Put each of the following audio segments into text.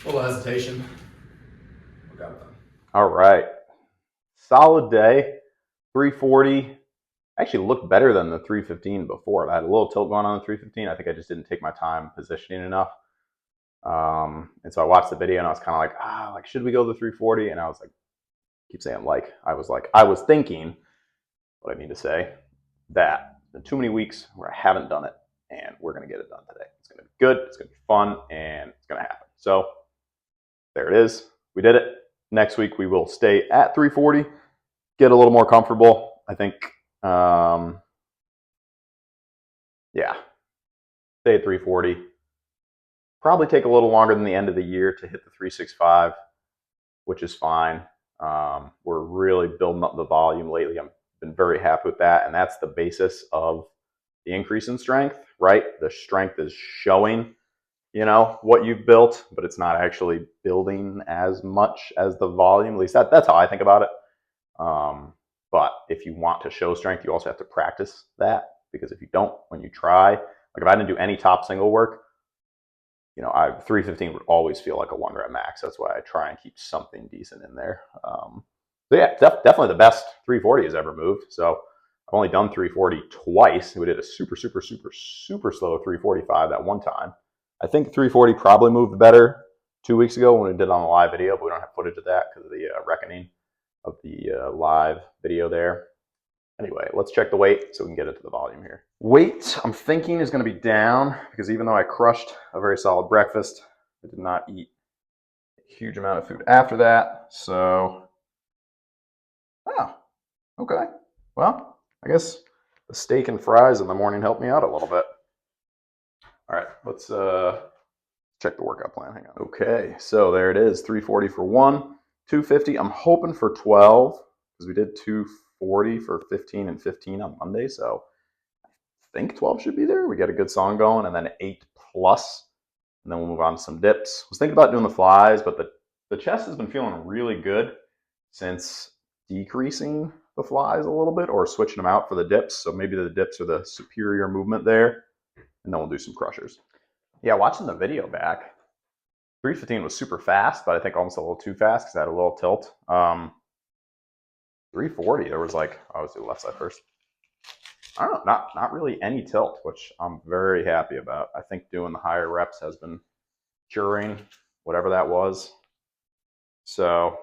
A little hesitation. All right. Solid day. 340. Actually looked better than the 315 before. I had a little tilt going on the 315. I think I just didn't take my time positioning enough. And so I watched the video and I was kind of like, should we go to the 340? And I was like, keep saying I was thinking, what I need to say, that it's been too many weeks where I haven't done it, and we're going to get it done today. It's going to be good, it's going to be fun, and it's going to happen. So there it is. We did it. Next week we will stay at 340, get a little more comfortable. I think, yeah, stay at 340. Probably take a little longer than the end of the year to hit the 365, which is fine. We're really building up the volume lately. I've been very happy with that, and that's the basis of the increase in strength, right? The strength is showing, what you've built, but it's not actually building as much as the volume. At least that's how I think about it. But if you want to show strength, you also have to practice that, because if you don't, when you try, like if I didn't do any top single work, 315 would always feel like a 1 rep max. That's why I try and keep something decent in there. So yeah, definitely the best 340 has ever moved. So I've only done 340 twice. We did a super slow 345 that one time. I think 340 probably moved better 2 weeks ago when we did it on a live video, but we don't have footage of that because of the reckoning of the live video there. Anyway, let's check the weight so we can get into the volume here. Weight, I'm thinking, is going to be down, because even though I crushed a very solid breakfast, I did not eat a huge amount of food after that. So, okay. Well, I guess the steak and fries in the morning helped me out a little bit. All right, let's check the workout plan. Hang on. Okay, so there it is, 340 for 1, 250. I'm hoping for 12, because we did 240 for 15 and 15 on Monday, so I think 12 should be there. We got a good song going, and then 8 plus, and then we'll move on to some dips. I was thinking about doing the flies, but the chest has been feeling really good since decreasing the flies a little bit, or switching them out for the dips. So maybe the dips are the superior movement there, and then we'll do some crushers. Yeah, watching the video back, 315 was super fast, but I think almost a little too fast because I had a little tilt. 340, there was let's do the left side first. I don't know, not really any tilt, which I'm very happy about. I think doing the higher reps has been curing whatever that was. So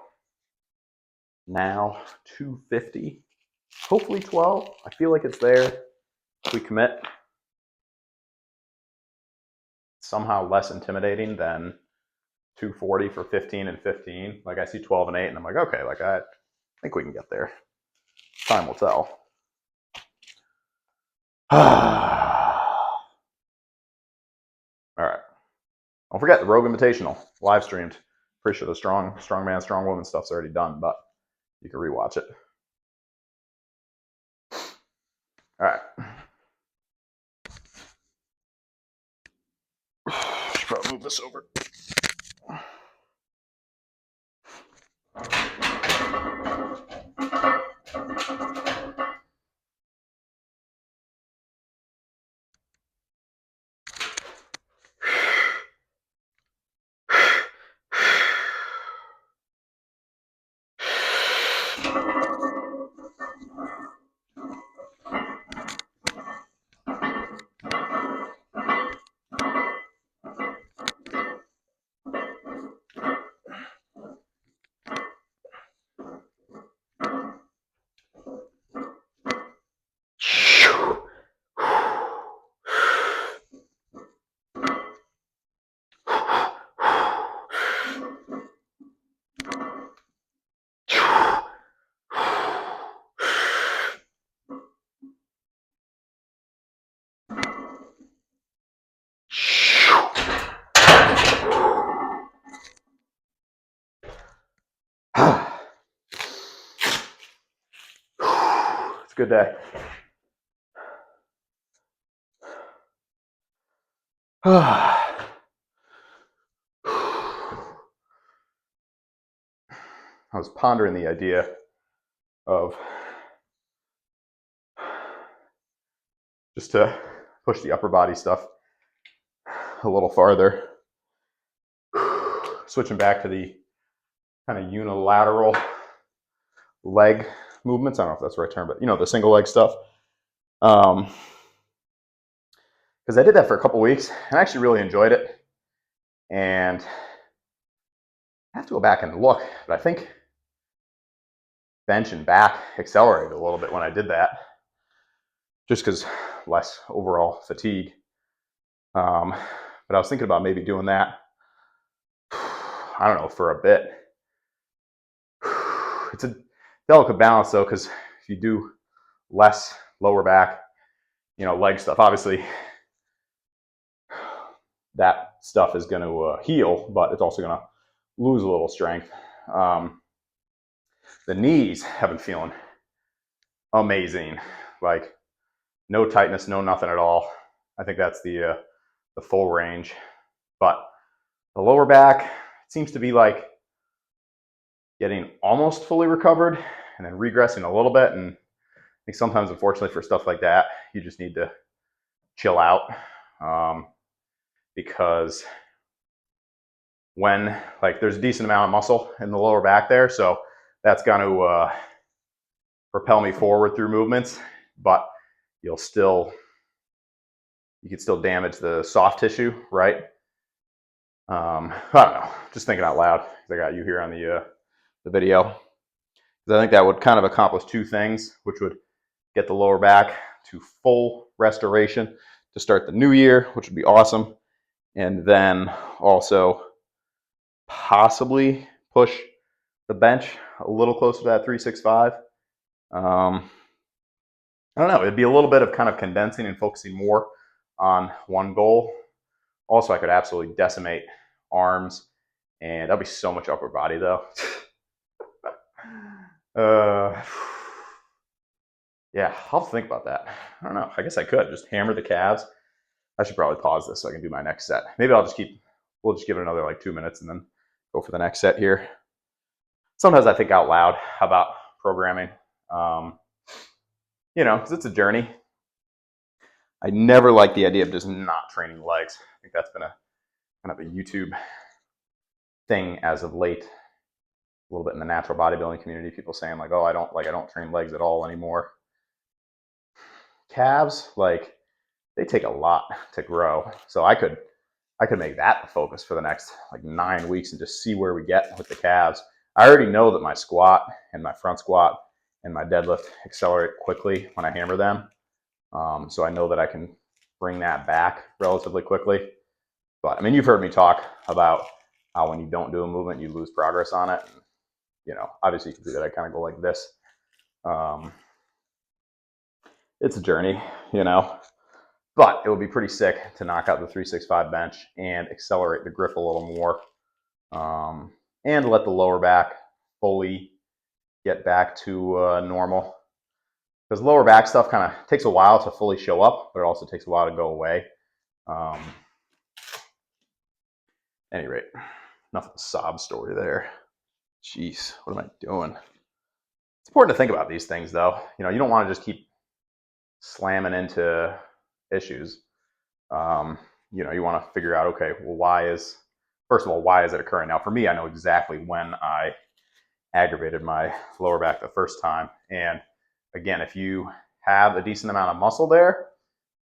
now 250, hopefully 12. I feel like it's there. If we commit, somehow less intimidating than 240 for 15 and 15. Like I see 12 and 8, and I'm like, okay, I think we can get there. Time will tell. All right. Don't forget the Rogue Invitational, live streamed. Pretty sure the strong man, strong woman stuff's already done, but you can rewatch it. All right. Should probably move this over. It's a good day. I was pondering the idea of just to push the upper body stuff a little farther. switching back to the kind of unilateral leg movements. I don't know if that's the right term, but you know, the single leg stuff. Because I did that for a couple weeks and I actually really enjoyed it. And I have to go back and look, but I think bench and back accelerated a little bit when I did that, just because less overall fatigue. But I was thinking about maybe doing that, I don't know, for a bit. It's a delicate balance though, because if you do less lower back, you know, leg stuff, obviously that stuff is going to heal, but it's also going to lose a little strength. The knees have been feeling amazing, like no tightness, no nothing at all. I think that's the full range. But the lower back seems to be like getting almost fully recovered and then regressing a little bit. And I think sometimes, unfortunately, for stuff like that, you just need to chill out, because when like there's a decent amount of muscle in the lower back there, so that's going to propel me forward through movements, but you can still damage the soft tissue, right? I don't know, just thinking out loud. I got you here on the video, because I think that would kind of accomplish two things, which would get the lower back to full restoration to start the new year, which would be awesome, and then also possibly push the bench a little closer to that 365. I don't know, it'd be a little bit of kind of condensing and focusing more on one goal. Also, I could absolutely decimate arms, and that'd be so much upper body though. Yeah, I'll have to think about that. I don't know. I guess I could just hammer the calves. I should probably pause this so I can do my next set. Maybe we'll just give it another like 2 minutes and then go for the next set here. Sometimes I think out loud about programming, you know, because it's a journey. I never liked the idea of just not training legs. I think that's been a kind of a YouTube thing as of late. A little bit in the natural bodybuilding community, people saying like, "Oh, I don't train legs at all anymore." Calves, like, they take a lot to grow, so I could make that the focus for the next like 9 weeks and just see where we get with the calves. I already know that my squat and my front squat and my deadlift accelerate quickly when I hammer them, so I know that I can bring that back relatively quickly. But I mean, you've heard me talk about how when you don't do a movement, you lose progress on it. And, you know, obviously you can see that I kind of go like this. It's a journey, you know, but it would be pretty sick to knock out the 365 bench and accelerate the grip a little more, and let the lower back fully get back to normal. Because lower back stuff kind of takes a while to fully show up, but it also takes a while to go away. Any rate, enough of the sob story there. Jeez, what am I doing? It's important to think about these things, though. You know, you don't want to just keep slamming into issues. You know, you want to figure out, okay, well, first of all, why is it occurring? Now, for me, I know exactly when I aggravated my lower back the first time. And again, if you have a decent amount of muscle there,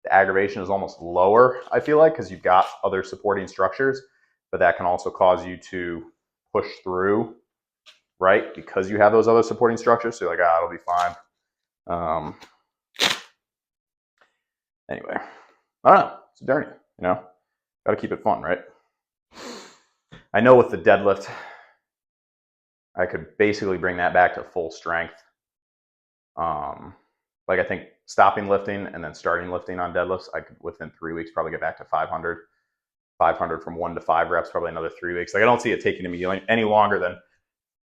the aggravation is almost lower, I feel like, because you've got other supporting structures, but that can also cause you to push through, right? Because you have those other supporting structures. So you're like, it'll be fine. Anyway, I don't know. It's a journey, you know? Got to keep it fun, right? I know with the deadlift, I could basically bring that back to full strength. Like I think stopping lifting and then starting lifting on deadlifts, I could within 3 weeks probably get back to 500. 500 from 1 to 5 reps, probably another 3 weeks. Like I don't see it taking me any longer than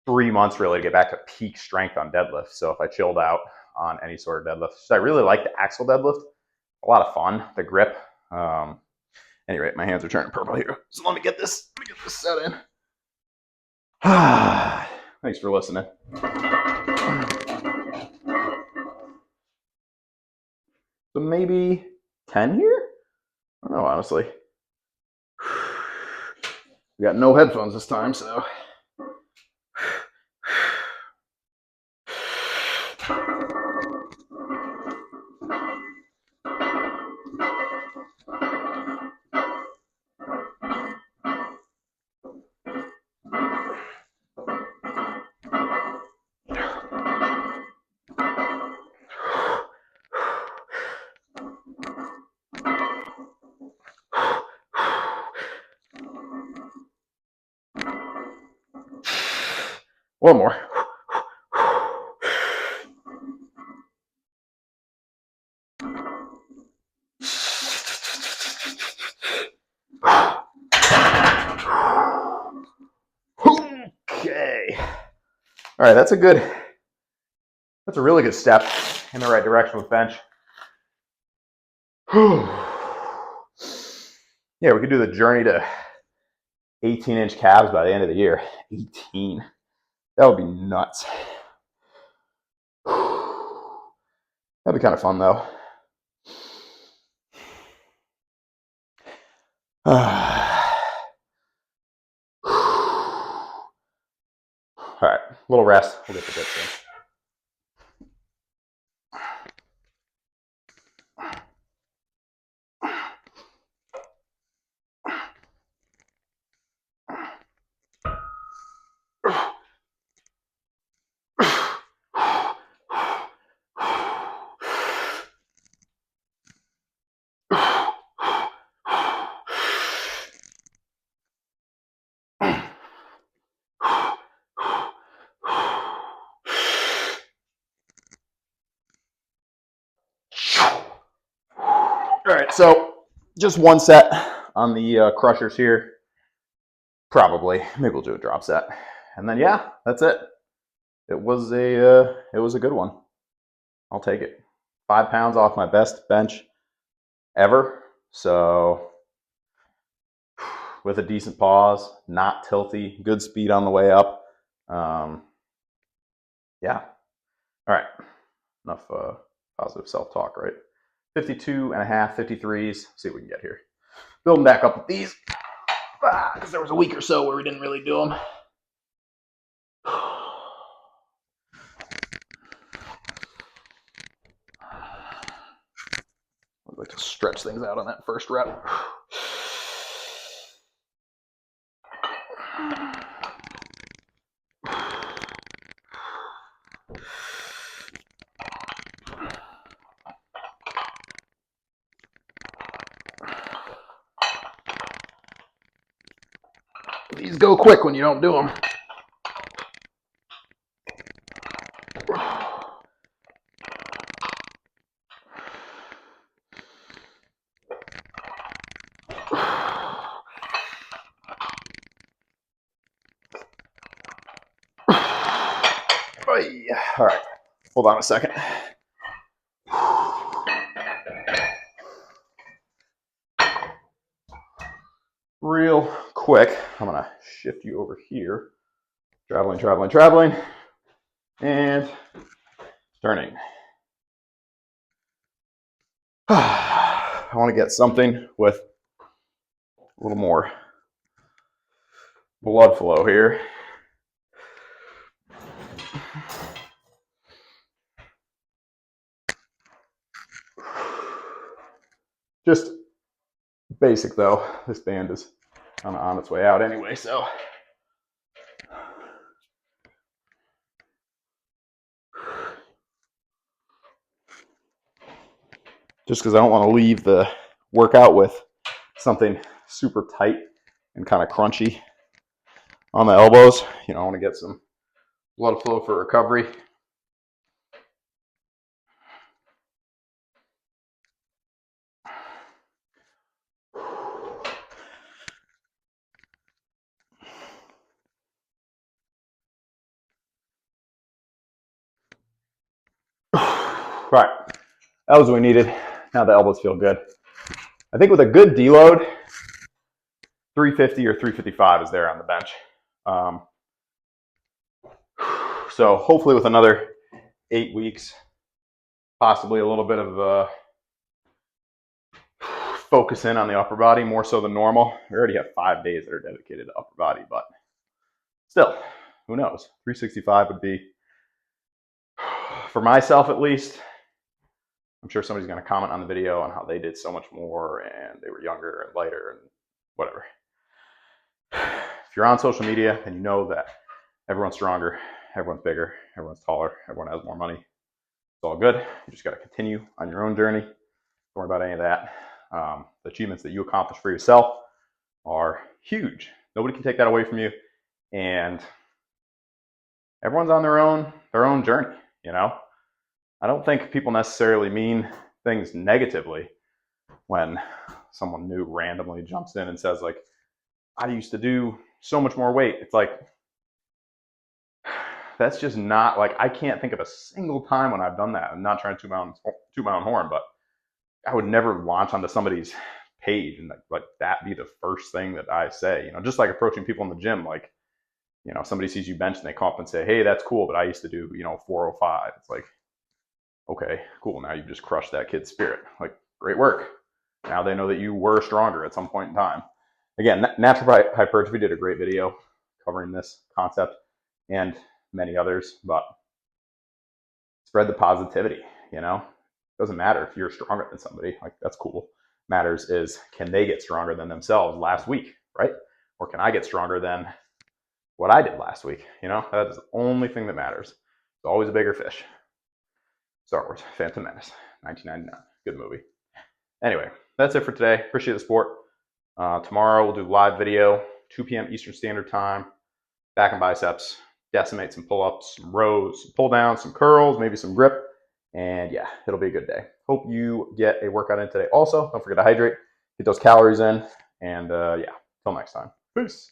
3 months really to get back to peak strength on deadlift. So if I chilled out on any sort of deadlift, so I really like the axle deadlift. A lot of fun, the grip. Anyway, my hands are turning purple here. So let me get this set in. Thanks for listening. So maybe 10 here? I don't know, honestly. We got no headphones this time, so. One more. Okay. All right, that's a really good step in the right direction with bench. Yeah, we could do the journey to 18-inch calves by the end of the year. 18. That would be nuts. That'd be kind of fun, though. All right, a little rest. We'll get the dips in. All right, so just one set on the crushers here. Probably. Maybe we'll do a drop set. And then, yeah, that's it. It was a good one. I'll take it. 5 pounds off my best bench ever. So with a decent pause, not tilty, good speed on the way up. Yeah. All right. Enough positive self-talk, right? 52 and a half, 53s. See what we can get here. Building back up with these. Because there was a week or so where we didn't really do them. I'd like to stretch things out on that first rep. These go quick when you don't do them. All right, hold on a second. Real quick, I'm gonna shift you over here. Traveling, and turning. I want to get something with a little more blood flow here. Just basic though. This band is kind of on its way out anyway, so. Just because I don't want to leave the workout with something super tight and kind of crunchy on the elbows. You know, I want to get some blood flow for recovery. Right, that was what we needed. Now the elbows feel good. I think with a good deload, 350 or 355 is there on the bench. So hopefully with another 8 weeks, possibly a little bit of focus in on the upper body more so than normal. We already have 5 days that are dedicated to upper body, but still, who knows? 365 would be, for myself at least, I'm sure somebody's going to comment on the video on how they did so much more and they were younger and lighter and whatever. If you're on social media and you know that everyone's stronger, everyone's bigger, everyone's taller, everyone has more money, it's all good. You just got to continue on your own journey. Don't worry about any of that. The achievements that you accomplish for yourself are huge. Nobody can take that away from you. And everyone's on their own journey, you know? I don't think people necessarily mean things negatively when someone new randomly jumps in and says, like, I used to do so much more weight. It's like, that's just not, like, I can't think of a single time when I've done that. I'm not trying to toot my own horn, but I would never launch onto somebody's page and like that be the first thing that I say, you know, just like approaching people in the gym, like, you know, somebody sees you bench and they come up and say, hey, that's cool, but I used to do, you know, 405. It's like, okay, cool. Now you've just crushed that kid's spirit. Like, great work. Now they know that you were stronger at some point in time. Again, Natural Hypertrophy did a great video covering this concept and many others, but spread the positivity, you know? Doesn't matter if you're stronger than somebody, like, that's cool. Matters is, can they get stronger than themselves last week, right? Or can I get stronger than what I did last week? You know, that's the only thing that matters. It's always a bigger fish. Star Wars, Phantom Menace, 1999, good movie. Anyway, that's it for today. Appreciate the support. Tomorrow we'll do live video, 2 p.m. Eastern Standard Time, back and biceps, decimate some pull-ups, some rows, some pull-downs, some curls, maybe some grip. And yeah, it'll be a good day. Hope you get a workout in today. Also, don't forget to hydrate, get those calories in, and yeah, till next time. Peace.